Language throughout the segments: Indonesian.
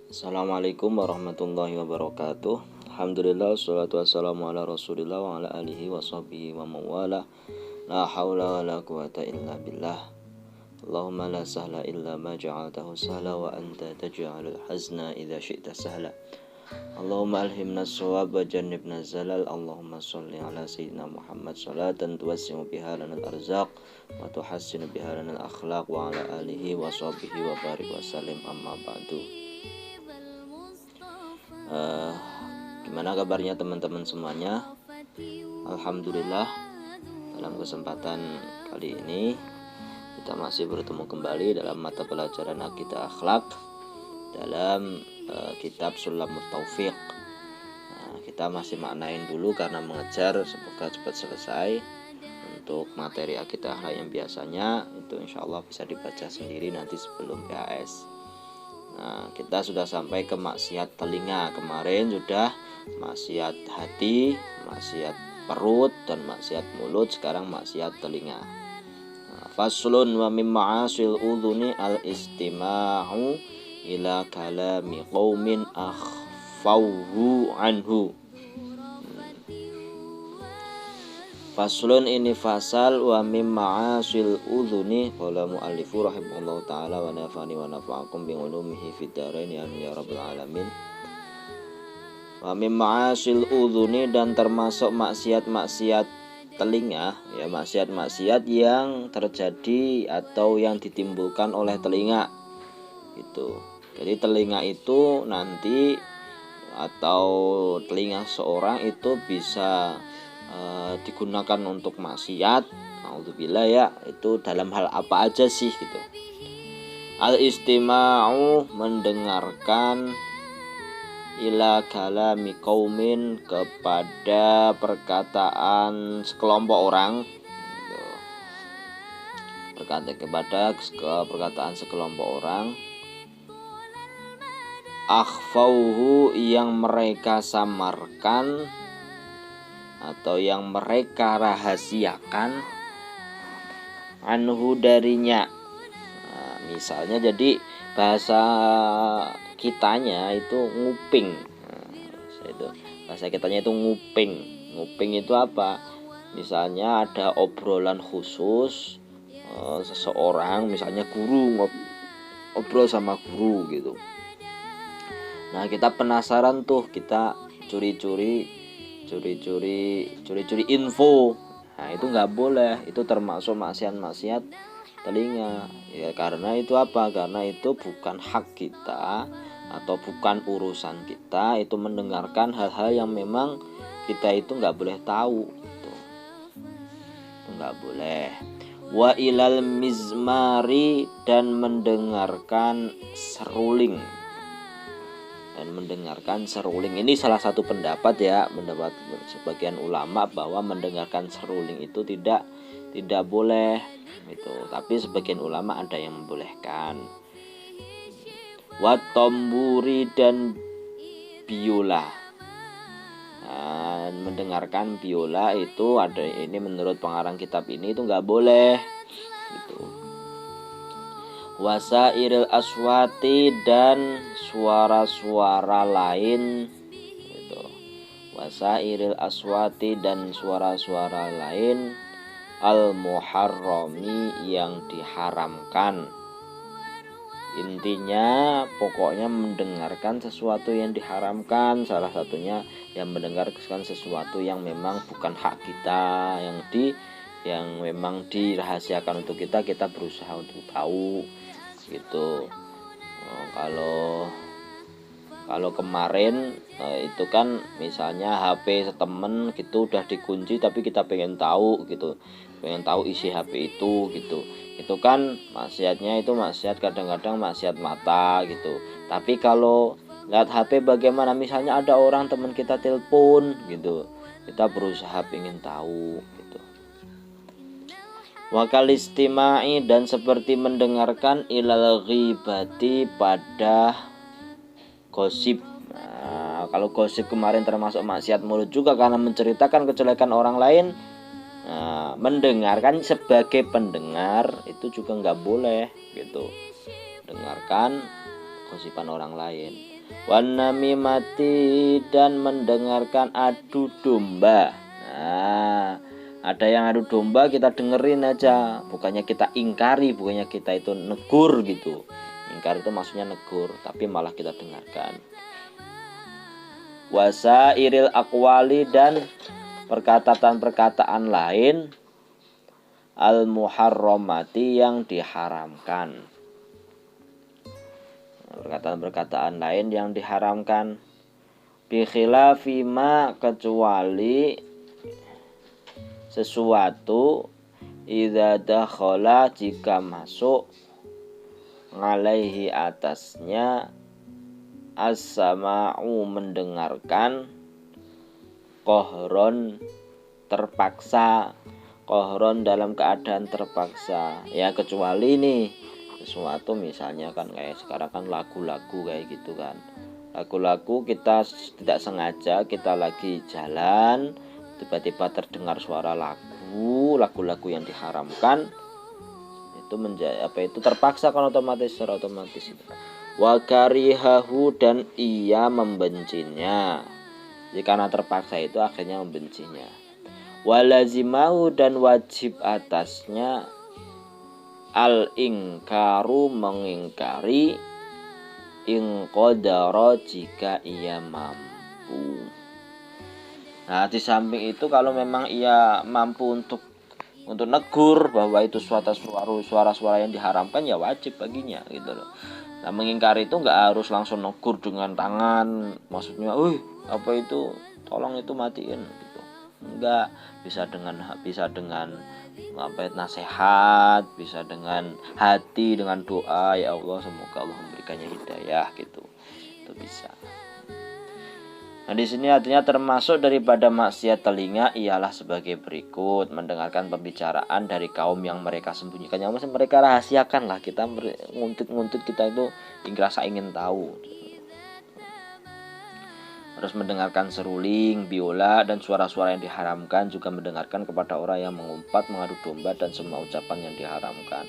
Assalamualaikum warahmatullahi wabarakatuh. Alhamdulillah wassalatu wassalamu ala Rasulillah wa ala alihi wa sahbihi wa mawala. La haula wa la quwata illa billah. Allahumma la sahla illa ma ja'altahu sahla wa anta taj'alul hazna idza syi'ta sahla. Allahumma alhimna as-shawab wa jannibna zalal. Allahumma shalli ala sayyidina Muhammad salatan tuwassi'u biha lanal arzaq wa tuhassinu biha lanal akhlaq wa ala alihi wa sahbihi wa barik wa salim, amma ba'du. Gimana kabarnya teman-teman semuanya? Alhamdulillah, dalam kesempatan kali ini kita masih bertemu kembali dalam mata pelajaran akidah akhlak dalam kitab Sulamut Taufiq. Kita masih maknain dulu karena mengejar semoga cepat selesai. Untuk materi akidah akhlak yang biasanya itu insya Allah bisa dibaca sendiri nanti sebelum PAS. Nah, kita sudah sampai ke maksiat telinga. Kemarin sudah maksiat hati, maksiat perut, dan maksiat mulut. Sekarang maksiat telinga. Faslun wa mim ma'asil udhuni al-istima'u ila kalami qawmin akhfawhu anhu. Faslun, ini fasal wa mim ma'asil udhuni. Qala mu'allifu rahimahullahu ta'ala wa nafani wa nafa'akum bi ulumihi fid dharain ya rabbal alamin. Wa mim ma'asil udhuni, dan termasuk maksiat-maksiat telinga, ya, maksiat-maksiat yang terjadi atau yang ditimbulkan oleh telinga gitu. Jadi telinga itu nanti atau telinga seorang itu bisa digunakan untuk maksiat. Alhamdulillah, ya, itu dalam hal apa aja sih gitu. Al-istima'u, mendengarkan, ila kalami qaumin, kepada perkataan sekelompok orang gitu. Kepada perkataan sekelompok orang, akhfauhu, yang mereka samarkan atau yang mereka rahasiakan, anhu, darinya. Nah, misalnya jadi bahasa kitanya itu nguping. Bahasa kitanya itu nguping. Nguping itu apa? Misalnya ada obrolan khusus seseorang, misalnya guru ngobrol sama guru gitu. Nah, kita penasaran tuh, kita curi-curi info. Nah, itu nggak boleh, itu termasuk maksiat telinga, ya, karena itu apa? Karena itu bukan hak kita atau bukan urusan kita itu mendengarkan hal-hal yang memang kita itu nggak boleh tahu gitu. Itu nggak boleh. Wa ilal mizmari, dan mendengarkan seruling. Ini salah satu pendapat, ya, pendapat sebagian ulama bahwa mendengarkan seruling itu tidak boleh gitu. Tapi sebagian ulama ada yang membolehkan. Wa tamburi, dan biola. Nah, mendengarkan biola itu ada, ini menurut pengarang kitab ini itu nggak boleh gitu. Wasairil aswati, dan suara-suara lain gitu. Wasairil aswati, dan suara-suara lain, al muharrami, yang diharamkan. Intinya pokoknya mendengarkan sesuatu yang diharamkan, salah satunya yang mendengarkan sesuatu yang memang bukan hak kita, yang memang dirahasiakan untuk kita berusaha untuk tahu gitu. Kalau kemarin itu kan misalnya HP temen gitu udah dikunci, tapi kita pengen tahu isi HP itu gitu. Itu kan maksiatnya, itu maksiat, kadang-kadang maksiat mata gitu. Tapi kalau lihat HP bagaimana, misalnya ada orang teman kita telepon gitu, kita berusaha pengen tahu gitu. Wakal istimai, dan seperti mendengarkan, ilal ghibati, pada gosip. Nah, kalau gosip kemarin termasuk maksiat mulut juga karena menceritakan kejelekan orang lain. Nah, mendengarkan sebagai pendengar itu juga nggak boleh gitu. Dengarkan gosipan orang lain. wan namimati dan mendengarkan adu domba. Nah, ada yang adu domba kita dengerin aja, bukannya kita ingkari, bukannya kita itu negur gitu. Ingkar itu maksudnya negur, tapi malah kita dengarkan. Wasa iril akwali dan perkataan-perkataan lain al muharramati yang diharamkan. Perkataan-perkataan lain yang diharamkan. Bi khilafi ma kecuali sesuatu idza dakhala jika masuk ngalaihi atasnya as-sama'u mendengarkan kohron terpaksa, kohron dalam keadaan terpaksa ya, kecuali nih sesuatu misalnya kan kayak sekarang kan lagu-lagu kayak gitu kan, lagu-lagu kita tidak sengaja kita lagi jalan tiba-tiba terdengar suara lagu-lagu yang diharamkan, itu itu terpaksa kan otomatis, secara otomatis itu. Wa karihahu dan ia membencinya, jadi karena terpaksa itu akhirnya membencinya. Wa lazimahu dan wajib atasnya al ingkaru mengingkari in qadara jika ia mampu. Nah, di samping itu kalau memang ia mampu untuk negur bahwa itu suara-suara yang diharamkan, ya wajib baginya gitu loh. Nah, mengingkari itu nggak harus langsung negur dengan tangan, maksudnya, apa itu, tolong itu matiin gitu. Enggak, bisa dengan nasihat, bisa dengan hati, dengan doa, ya Allah semoga Allah memberikannya hidayah gitu. Itu bisa. Nah, di sini artinya termasuk daripada maksiat telinga ialah sebagai berikut: mendengarkan pembicaraan dari kaum yang mereka sembunyikan, yang mereka rahasiakan lah, kita nguntut kita itu rasa ingin tahu. Harus mendengarkan seruling, biola dan suara-suara yang diharamkan, juga mendengarkan kepada orang yang mengumpat, mengadu domba dan semua ucapan yang diharamkan.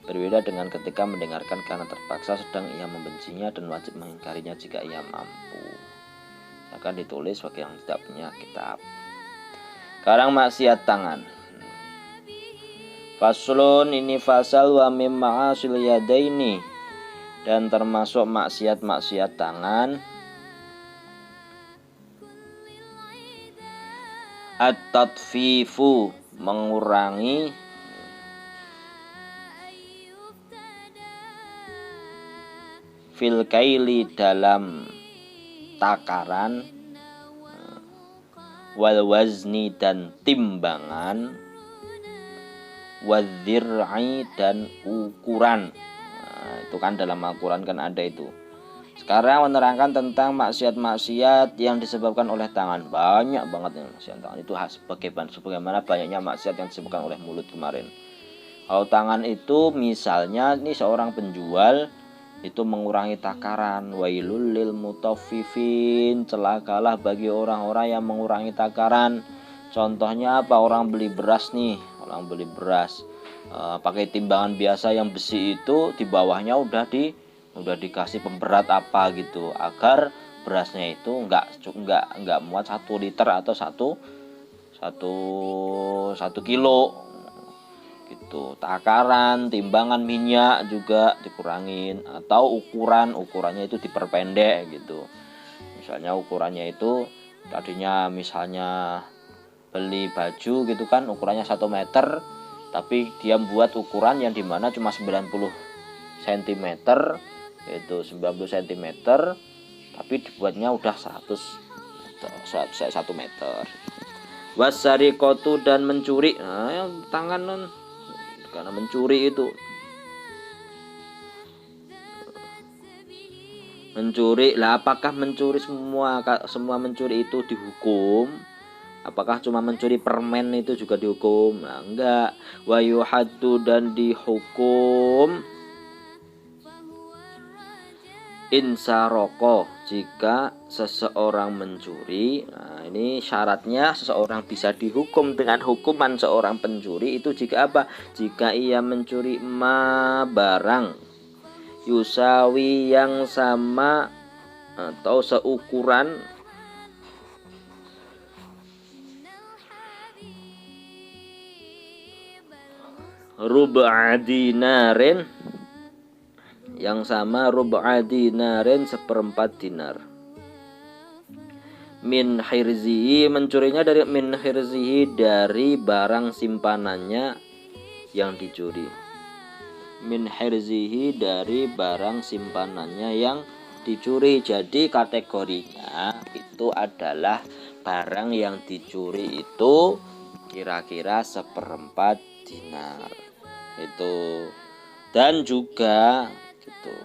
Berbeda dengan ketika mendengarkan karena terpaksa, sedang ia membencinya dan wajib mengingkarinya jika ia mampu. Akan ditulis bagi yang tidak punya kitab. Sekarang maksiat tangan. Faslun, ini fasal wa mim ma'asil yadaini, dan termasuk maksiat tangan at-tatfifu, mengurangi fil kaili, dalam takaran, wal wazni dan timbangan, wadzir'i dan ukuran. Nah, itu kan dalam Al-Quran kan ada itu. Sekarang menerangkan tentang maksiat-maksiat yang disebabkan oleh tangan. Banyak banget yang maksiat tangan itu, sebagaimana banyaknya maksiat yang disebabkan oleh mulut kemarin. Kalau tangan itu misalnya ini seorang penjual itu mengurangi takaran, wailul lil mutaffifin, celakalah bagi orang-orang yang mengurangi takaran. Contohnya apa? Orang beli beras pakai timbangan biasa yang besi itu, di bawahnya udah dikasih pemberat apa gitu, agar berasnya itu enggak muat 1 liter atau 1 kilo gitu. Takaran, timbangan minyak juga dikurangin, atau ukurannya itu diperpendek gitu. Misalnya ukurannya itu tadinya misalnya beli baju gitu kan ukurannya 1 meter, tapi dia buat ukuran yang dimana cuma 90 cm, yaitu 90 cm, tapi dibuatnya udah 1 meter. Wasariqatu dan mencuri. Nah, yang tangan karena mencuri itu. Mencuri lah, apakah mencuri semua mencuri itu dihukum? Apakah cuma mencuri permen itu juga dihukum? Nah, enggak. Wa yuhaddu dan dihukum insaroko jika seseorang mencuri. Nah, ini syaratnya seseorang bisa dihukum dengan hukuman seorang pencuri itu jika apa? Jika ia mencuri barang yusawi yang sama atau seukuran rub'a dinarin, yang sama rub'a dinarin seperempat dinar. Min hirzihi, mencurinya dari min hirzihi, dari barang simpanannya yang dicuri. Min hirzihi, dari barang simpanannya yang dicuri. Jadi kategorinya itu adalah barang yang dicuri itu kira-kira seperempat dinar itu. Dan juga gitu.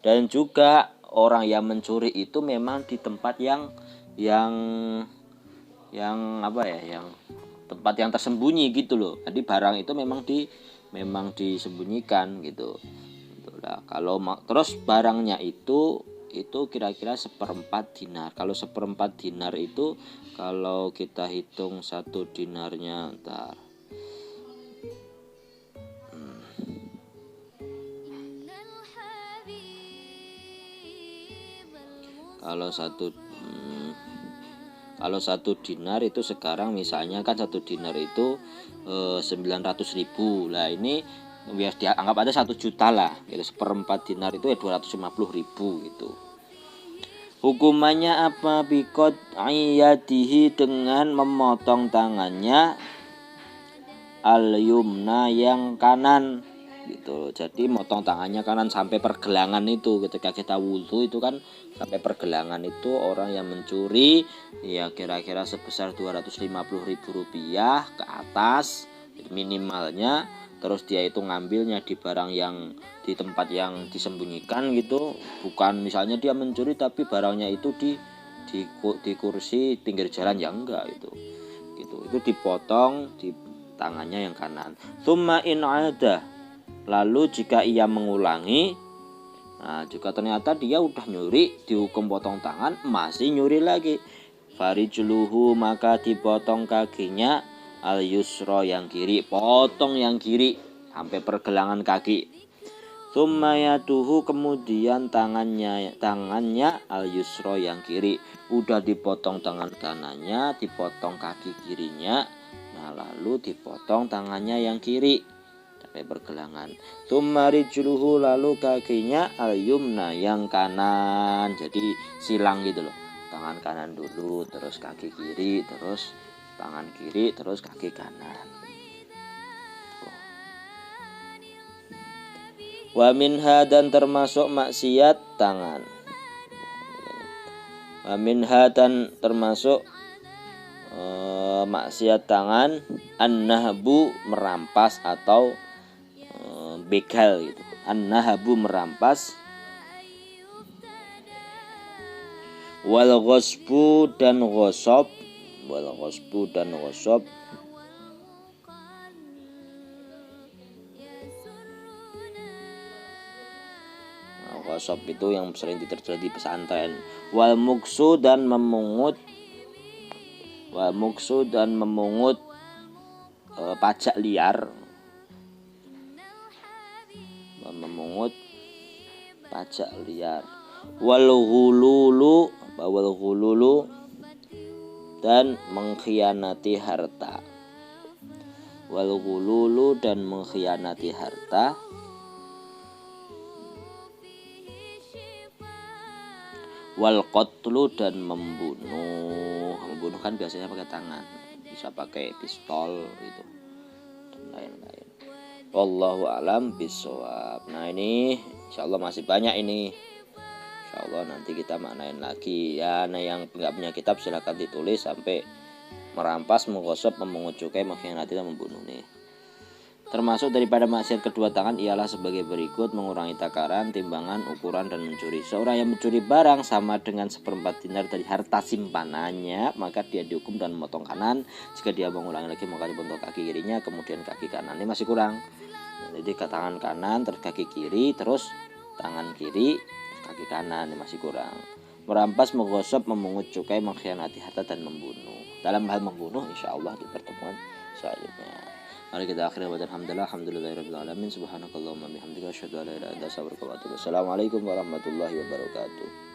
Dan juga orang yang mencuri itu memang di tempat yang apa ya, yang tempat yang tersembunyi gitu loh. Jadi barang itu memang disembunyikan gitu. Nah, kalau terus barangnya itu kira-kira seperempat dinar. Kalau seperempat dinar itu kalau kita hitung satu dinarnya, kalau satu dinar itu sekarang misalnya kan satu dinar itu 900.000. Lah ini biar dianggap ada 1 juta lah gitu. Seperempat dinar itu ya 250.000 gitu. Hukumannya apa? Bikot ayatihi, dengan memotong tangannya al-yumna, yang kanan gitu. Jadi motong tangannya kanan sampai pergelangan itu. Ketika kita wudhu itu kan sampai pergelangan itu, orang yang mencuri ya kira-kira sebesar 250.000 rupiah ke atas minimalnya. Terus dia itu ngambilnya di barang yang di tempat yang disembunyikan gitu. Bukan misalnya dia mencuri tapi barangnya itu di kursi pinggir jalan, ya enggak itu. Gitu. Itu dipotong di tangannya yang kanan. Tsumma in ada, lalu jika ia mengulangi, nah jika ternyata dia udah nyuri, dihukum potong tangan, masih nyuri lagi, farijluhu, maka dipotong kakinya al yusra, yang kiri, potong yang kiri sampai pergelangan kaki. Tsumma yaduhu, kemudian tangannya al yusra, yang kiri. Udah dipotong tangan kanannya, dipotong kaki kirinya, nah lalu dipotong tangannya yang kiri sampai pergelangan. Tsumma rijluhu, lalu kakinya al yumna, yang kanan. Jadi silang gitu loh. Tangan kanan dulu, terus kaki kiri, terus tangan kiri, terus kaki kanan. Wa minha, dan termasuk maksiat tangan. Wa minha, dan termasuk maksiat tangan an-nahbu, merampas atau begal gitu. An-nahbu, merampas. Wal ghasbu, dan ghasab. Wal ghasbu, dan ghasab. Ghasab itu yang sering terjadi di pesantren. Wal muksu, dan memungut. Wal muksu, dan memungut pajak liar. Memungut pajak liar. Wal ghululu, dan mengkhianati harta. Wal ghululu, dan mengkhianati harta. Wal qatlu, dan membunuh. Membunuh kan biasanya pakai tangan, bisa pakai pistol gitu dan lain-lain. Wallahu alam bishawab. Nah ini insyaallah masih banyak ini. Insyaallah nanti kita maknain lagi ya. Nah yang nggak punya kitab silakan ditulis sampai merampas, menggosok, memungut cukai, mengkhianati, dan membunuh nih. Termasuk daripada maksiat kedua tangan ialah sebagai berikut: mengurangi takaran, timbangan, ukuran, dan mencuri. Seorang yang mencuri barang sama dengan seperempat dinar dari harta simpanannya, maka dia dihukum dan memotong kanan. Jika dia mengulangi lagi, maka dipotong kaki kirinya, kemudian kaki kanan. Ini masih kurang. Jadi ke tangan kanan, terus kaki kiri, terus tangan kiri, kaki kanan. Ini masih kurang. Merampas, menggosok, memungut cukai, mengkhianati harta, dan membunuh. Dalam hal membunuh, insya Allah di pertemuan selanjutnya. Mari kita akhiri wa alhamdulillahirabbil alamin. Subhanakallahumma bihamdika asyhadu an la ilaha illa anta astaghfiruka wa atubu ilaik. Assalamualaikum warahmatullahi wabarakatuh.